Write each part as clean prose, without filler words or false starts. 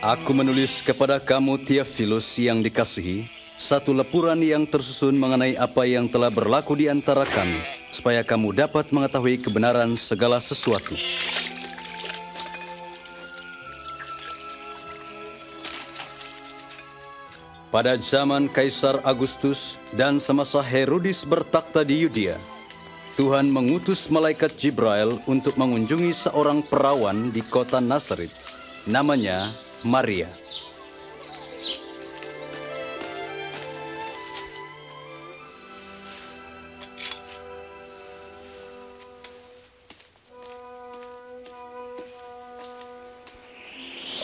Aku menulis kepada kamu Theophilus yang dikasihi, satu lepuran yang tersusun mengenai apa yang telah berlaku di antara kami, supaya kamu dapat mengetahui kebenaran segala sesuatu. Pada zaman Kaisar Agustus dan semasa Herodes bertakhta di Yudea, Tuhan mengutus malaikat Jibril untuk mengunjungi seorang perawan di kota Nazaret, namanya Maria.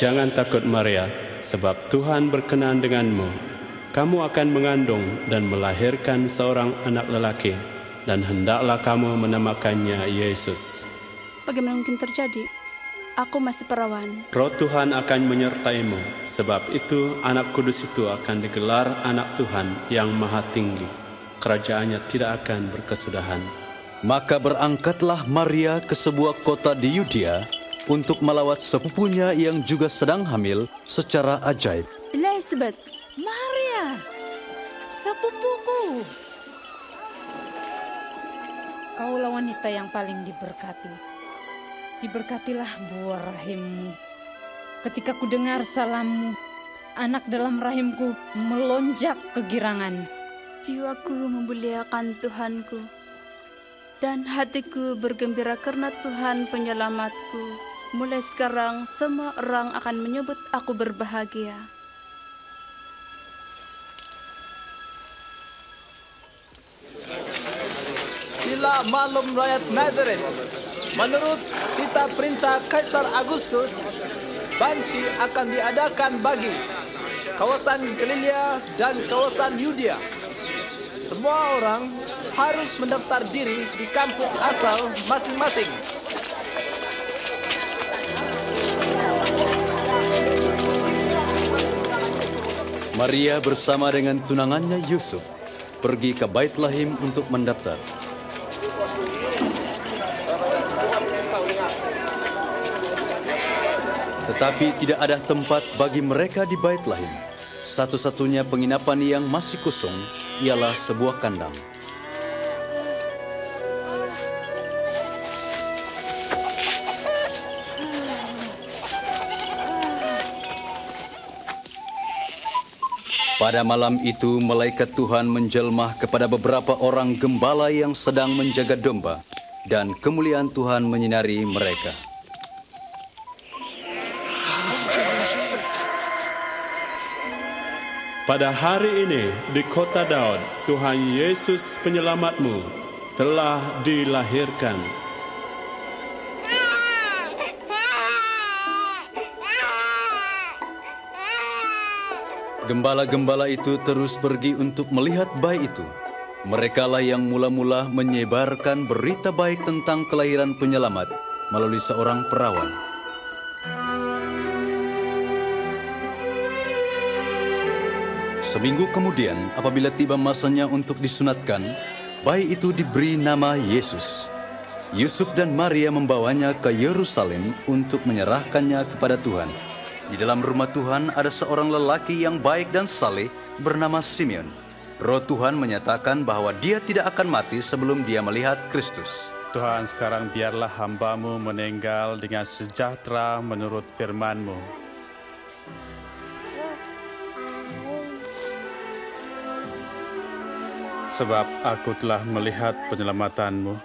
Jangan takut Maria, sebab Tuhan berkenan denganmu. Kamu akan mengandung dan melahirkan seorang anak lelaki, dan hendaklah kamu menamakannya Yesus. Bagaimana mungkin terjadi? Aku masih perawan. Roh Tuhan akan menyertaimu, sebab itu anak kudus itu akan digelar anak Tuhan yang maha tinggi. Kerajaannya tidak akan berkesudahan. Maka berangkatlah Maria ke sebuah kota di Yudea untuk melawat sepupunya yang juga sedang hamil secara ajaib. Elizabeth, Maria, sepupuku. Kaulah wanita yang paling diberkati. Diberkatilah buah rahimmu. Ketika ku dengar salammu, anak dalam rahimku melonjak kegirangan. jiwaku memuliakan Tuhanku, dan hatiku bergembira karena Tuhan penyelamatku. Mulai sekarang semua orang akan menyebut aku berbahagia. Sila maklum rakyat Nazaret, menurut titah perintah Kaisar Agustus, banci akan diadakan bagi kawasan Galilea dan kawasan Yudea. Semua orang harus mendaftar diri di kampung asal masing-masing. Maria bersama dengan tunangannya Yusuf pergi ke Baitlahim untuk mendaftar. Tetapi tidak ada tempat bagi mereka di Baitlahim. Satu-satunya penginapan yang masih kosong ialah sebuah kandang. Pada malam itu, malaikat Tuhan menjelma kepada beberapa orang gembala yang sedang menjaga domba, dan kemuliaan Tuhan menyinari mereka. Pada hari ini di kota Daud, Tuhan Yesus penyelamatmu telah dilahirkan. Gembala-gembala itu terus pergi untuk melihat bayi itu. Merekalah yang mula-mula menyebarkan berita baik tentang kelahiran penyelamat melalui seorang perawan. Seminggu kemudian, apabila tiba masanya untuk disunatkan, bayi itu diberi nama Yesus. Yusuf dan Maria membawanya ke Yerusalem untuk menyerahkannya kepada Tuhan. Di dalam rumah Tuhan ada seorang lelaki yang baik dan saleh bernama Simeon. Roh Tuhan menyatakan bahwa dia tidak akan mati sebelum dia melihat Kristus. Tuhan, sekarang biarlah hamba-Mu meninggal dengan sejahtera menurut firman-Mu. Sebab aku telah melihat penyelamatan-Mu.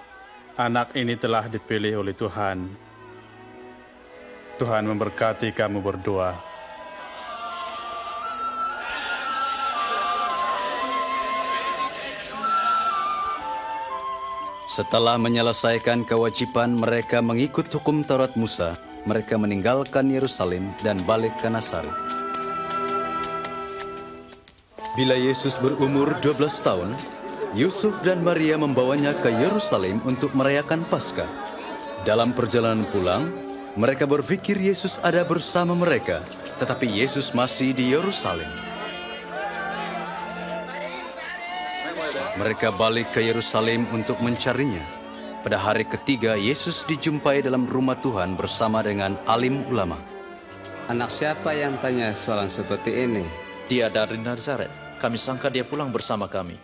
Anak ini telah dipilih oleh Tuhan. Tuhan memberkati kamu berdua. Setelah menyelesaikan kewajiban mereka mengikut hukum Taurat Musa, mereka meninggalkan Yerusalem dan balik ke Nazaret. Bila Yesus berumur 12 tahun, Yusuf dan Maria membawanya ke Yerusalem untuk merayakan Paskah. Dalam perjalanan pulang, mereka berpikir Yesus ada bersama mereka, tetapi Yesus masih di Yerusalem. Mereka balik ke Yerusalem untuk mencarinya. Pada hari ketiga, Yesus dijumpai dalam rumah Tuhan bersama dengan alim ulama. Anak siapa yang tanya soalan seperti ini? Dia dari Nazaret. Kami sangka dia pulang bersama kami.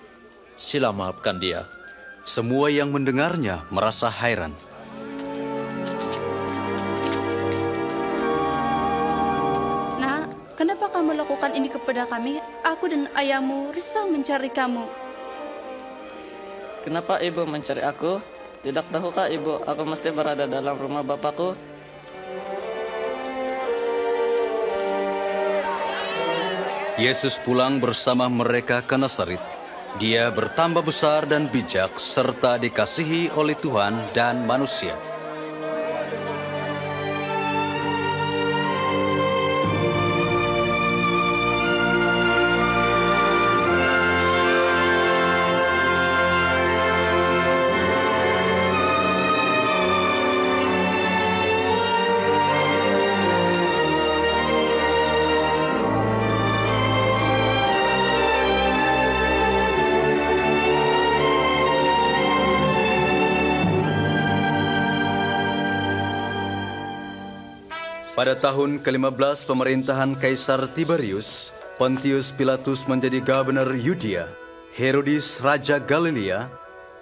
Sila maafkan dia. Semua yang mendengarnya merasa heran. Nak, kenapa kamu lakukan ini kepada kami? Aku dan ayahmu risau mencari kamu. Kenapa ibu mencari aku? Tidak tahukah ibu aku mesti berada dalam rumah bapakku? Yesus pulang bersama mereka ke Nazaret. Dia bertambah besar dan bijak serta dikasihi oleh Tuhan dan manusia. Pada tahun ke-15 pemerintahan Kaisar Tiberius, Pontius Pilatus menjadi gubernur Yudea, Herodes Raja Galilea,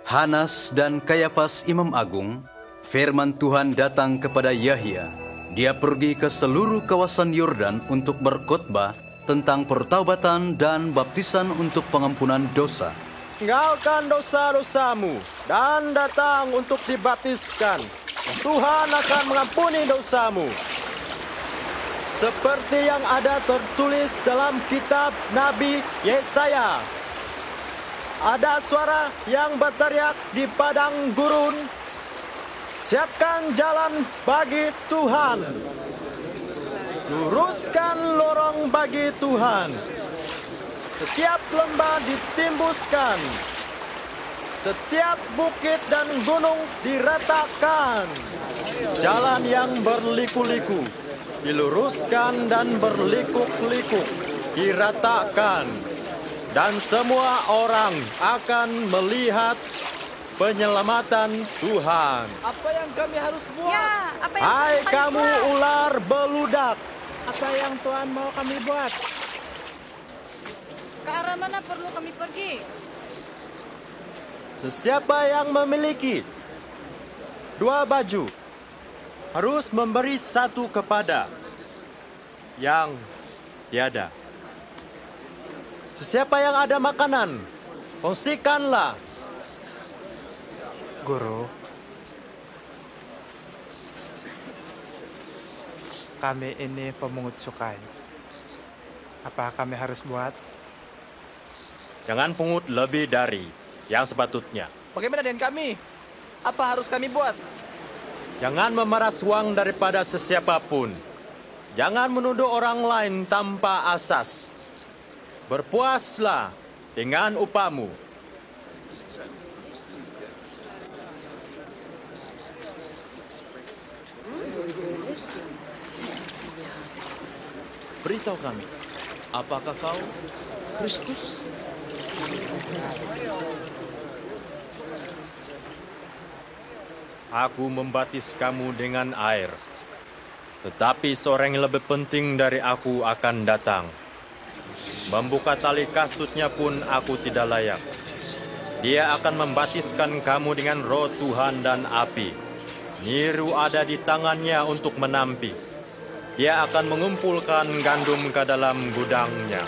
Hanas dan Kayafas Imam Agung, firman Tuhan datang kepada Yahya. Dia pergi ke seluruh kawasan Yordan untuk berkhotbah tentang pertaubatan dan baptisan untuk pengampunan dosa. Tinggalkan dosa-dosamu dan datang untuk dibaptiskan. Tuhan akan mengampuni dosamu. Seperti yang ada tertulis dalam kitab Nabi Yesaya. Ada suara yang berteriak di padang gurun, siapkan jalan bagi Tuhan. Luruskan lorong bagi Tuhan. Setiap lembah ditimbuskan. Setiap bukit dan gunung diratakan. Jalan yang berliku-liku diluruskan dan berlikuk-likuk, diratakan, dan semua orang akan melihat penyelamatan Tuhan. Apa yang kami harus buat? Ya, apa yang Hai kami kamu buat? ular beludak, Apa yang Tuhan mau kami buat? Ke arah mana perlu kami pergi? sesiapa yang memiliki 2 baju harus memberi 1 kepada yang tiada. Sesiapa yang ada makanan, kongsikanlah. Guru, kami ini pemungut cukai. Apa kami harus buat? Jangan pungut lebih dari yang sepatutnya. Bagaimana dengan kami? Apa harus kami buat? Jangan memeras uang daripada sesiapapun. Jangan menuduh orang lain tanpa asas. Berpuaslah dengan upahmu. Beritahu kami, apakah kau Kristus? Aku membaptis kamu dengan air. Tetapi seorang yang lebih penting dari aku akan datang. Membuka tali kasutnya pun aku tidak layak. Dia akan membaptiskan kamu dengan roh Tuhan dan api. Nyiru ada di tangannya untuk menampi. Dia akan mengumpulkan gandum ke dalam gudangnya.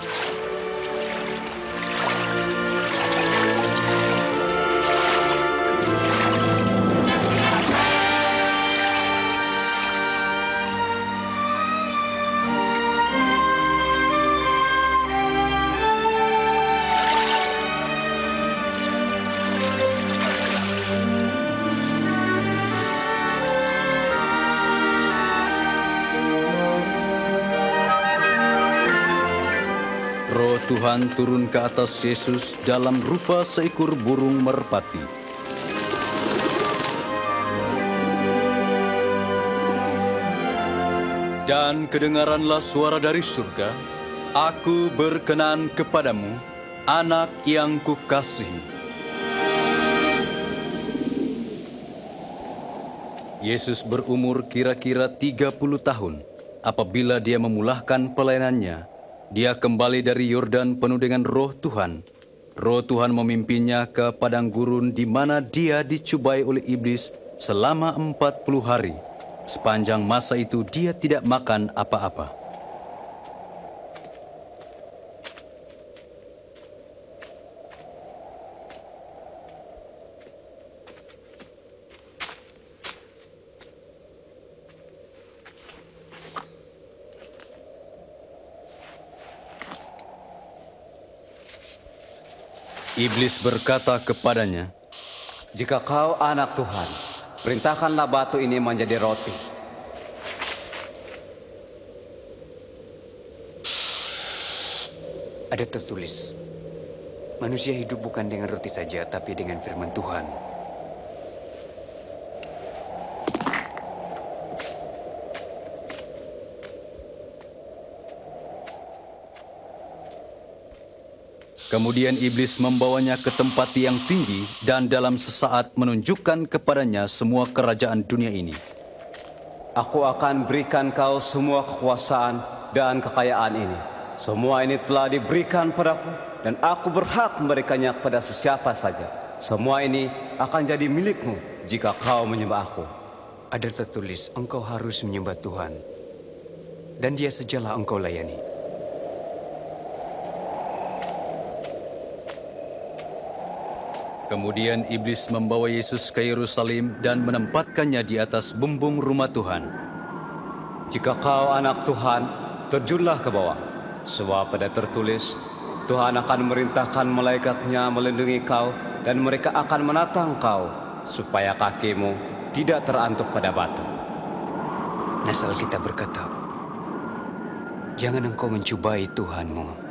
Roh Tuhan turun ke atas Yesus dalam rupa seekor burung merpati. Dan kedengaranlah suara dari surga, Aku berkenan kepadamu, anak yang kukasihi. Yesus berumur kira-kira 30 tahun. apabila dia memulahkan pelayanannya, dia kembali dari Yordan penuh dengan roh Tuhan. Roh Tuhan memimpinnya ke padang gurun di mana dia dicubai oleh iblis selama 40 hari. Sepanjang masa itu dia tidak makan apa-apa. Iblis berkata kepadanya, "Jika kau anak Tuhan, perintahkanlah batu ini menjadi roti." Ada tertulis, manusia hidup bukan dengan roti saja, tapi dengan firman Tuhan. Kemudian iblis membawanya ke tempat yang tinggi dan dalam sesaat menunjukkan kepadanya semua kerajaan dunia ini. Aku akan berikan kau semua kekuasaan dan kekayaan ini. Semua ini telah diberikan padaku dan aku berhak memberikannya kepada sesiapa saja. Semua ini akan jadi milikmu jika kau menyembah aku. Ada tertulis, engkau harus menyembah Tuhan, dan Dia sajalah engkau layani. Kemudian iblis membawa Yesus ke Yerusalem dan menempatkannya di atas bumbung rumah Tuhan. Jika kau anak Tuhan, terjunlah ke bawah. Sebab pada tertulis, Tuhan akan memerintahkan malaikatnya melindungi kau, dan mereka akan menatang kau, supaya kakimu tidak terantuk pada batu. Nas Alkitab berkata, jangan engkau mencobai Tuhanmu.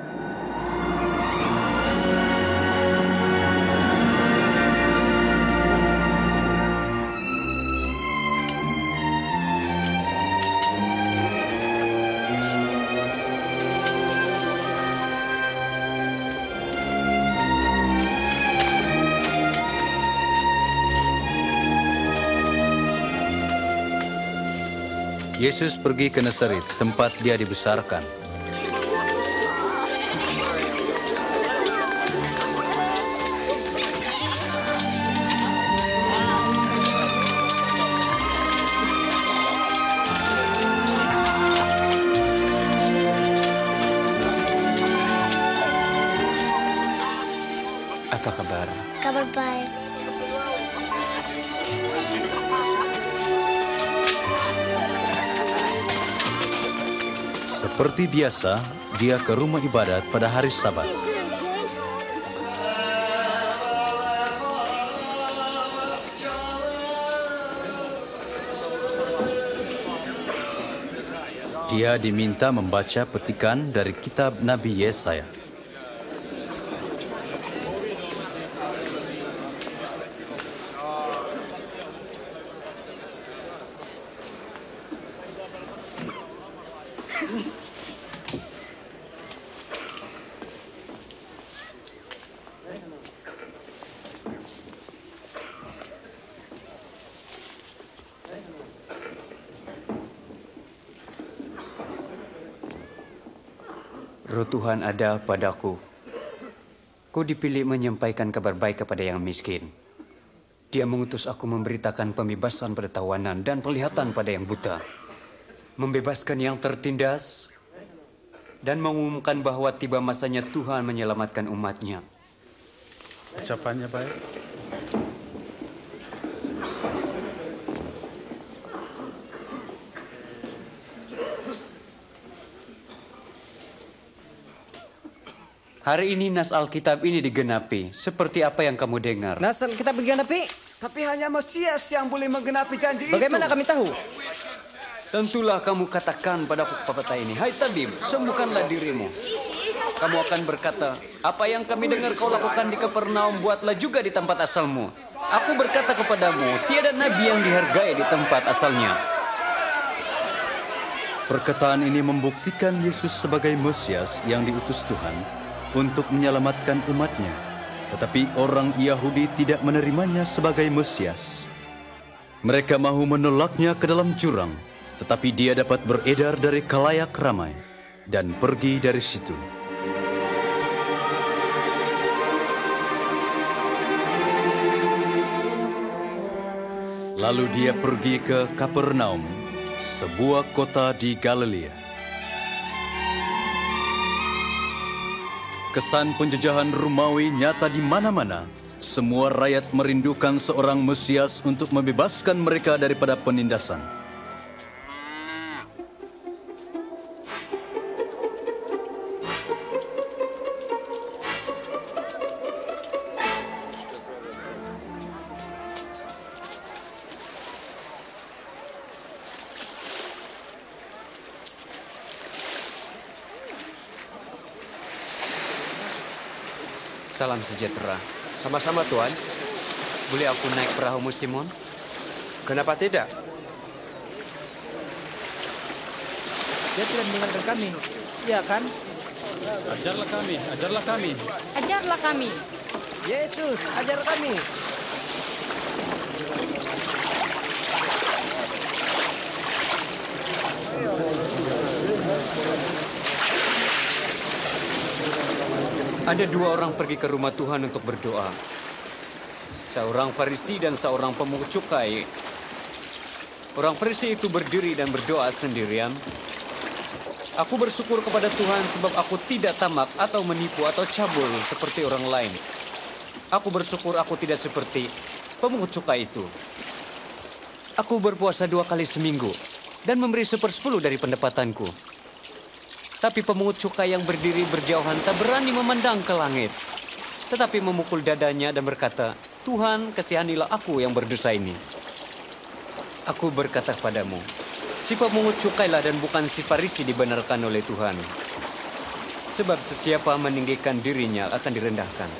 Yesus pergi ke Nazaret, tempat dia dibesarkan. Apa kabar? Kabar baik. Seperti biasa, dia ke rumah ibadat pada hari Sabat. Dia diminta membaca petikan dari kitab Nabi Yesaya. Roh Tuhan ada padaku. Ku dipilih menyampaikan kabar baik kepada yang miskin. Dia mengutus aku memberitakan pembebasan pada tawanan dan penglihatan pada yang buta. Membebaskan yang tertindas dan mengumumkan bahwa tiba masanya Tuhan menyelamatkan umatnya. Ucapannya baik. Hari ini nas Alkitab ini digenapi. Seperti apa yang kamu dengar? Nas Alkitab digenapi? Tapi hanya Mesias yang boleh menggenapi janji Bagaimana kami tahu? Tentulah kamu katakan padaku pepatah ini, hai tabib, sembuhkanlah dirimu. Kamu akan berkata, apa yang kami dengar kau lakukan di Kapernaum, buatlah juga di tempat asalmu. Aku berkata kepadamu, tiada nabi yang dihargai di tempat asalnya. Perkataan ini membuktikan Yesus sebagai Mesias yang diutus Tuhan untuk menyelamatkan umatnya. Tetapi orang Yahudi tidak menerimanya sebagai Mesias. Mereka mahu menolaknya ke dalam jurang. tetapi dia dapat beredar dari khalayak ramai dan pergi dari situ. Lalu dia pergi ke Kapernaum, sebuah kota di Galilea. Kesan penjajahan Romawi nyata di mana-mana. Semua rakyat merindukan seorang Mesias untuk membebaskan mereka daripada penindasan. Salam sejahtera. Sama-sama, Tuan. Boleh aku naik perahumu, Simon? Kenapa tidak? Dia tidak mendengarkan kami, iya kan? Ajarlah kami, ajarlah kami. Ajarlah kami. Yesus, ajar kami. Ada dua orang pergi ke rumah Tuhan untuk berdoa. Seorang Farisi dan seorang pemungut cukai. Orang Farisi itu berdiri dan berdoa sendirian. Aku bersyukur kepada Tuhan sebab aku tidak tamak atau menipu atau cabul seperti orang lain. Aku bersyukur aku tidak seperti pemungut cukai itu. Aku berpuasa 2 kali seminggu dan memberi 1/10 dari pendapatanku. Tapi pemungut cukai yang berdiri berjauhan tak berani memandang ke langit, tetapi memukul dadanya dan berkata, Tuhan, kasihanilah aku yang berdosa ini. Aku berkata kepadamu, si pemungut cukailah dan bukan si Farisi dibenarkan oleh Tuhan. Sebab sesiapa meninggikan dirinya akan direndahkan.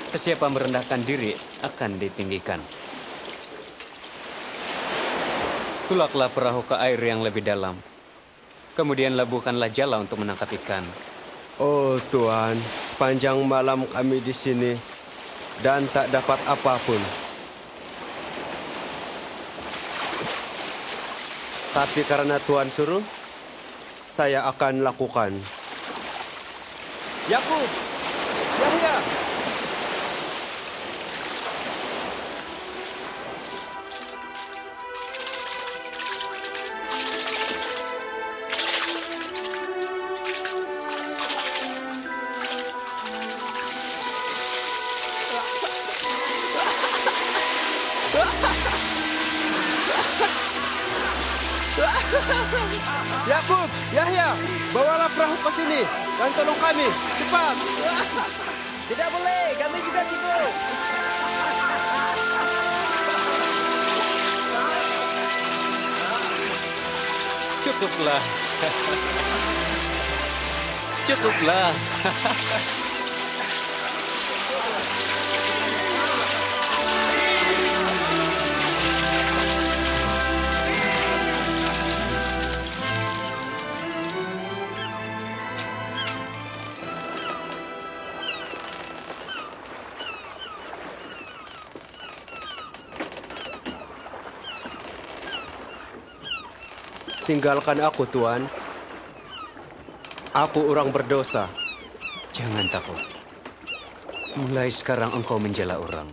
Sesiapa merendahkan diri akan ditinggikan. Tulaklah perahu ke air yang lebih dalam. Kemudian labuhkanlah jala untuk menangkap ikan. Oh Tuhan, sepanjang malam kami di sini dan tak dapat apapun. Tapi karena Tuhan suruh, saya akan lakukan. Yakub, Yahya. Yakub, Yahya, bawalah perahu ke sini dan tolong kami, cepat. Tidak boleh, kami juga sibuk. Cukuplah. Cukuplah. Tinggalkan aku, Tuhan. Aku orang berdosa. Jangan takut. Mulai sekarang engkau menjala orang.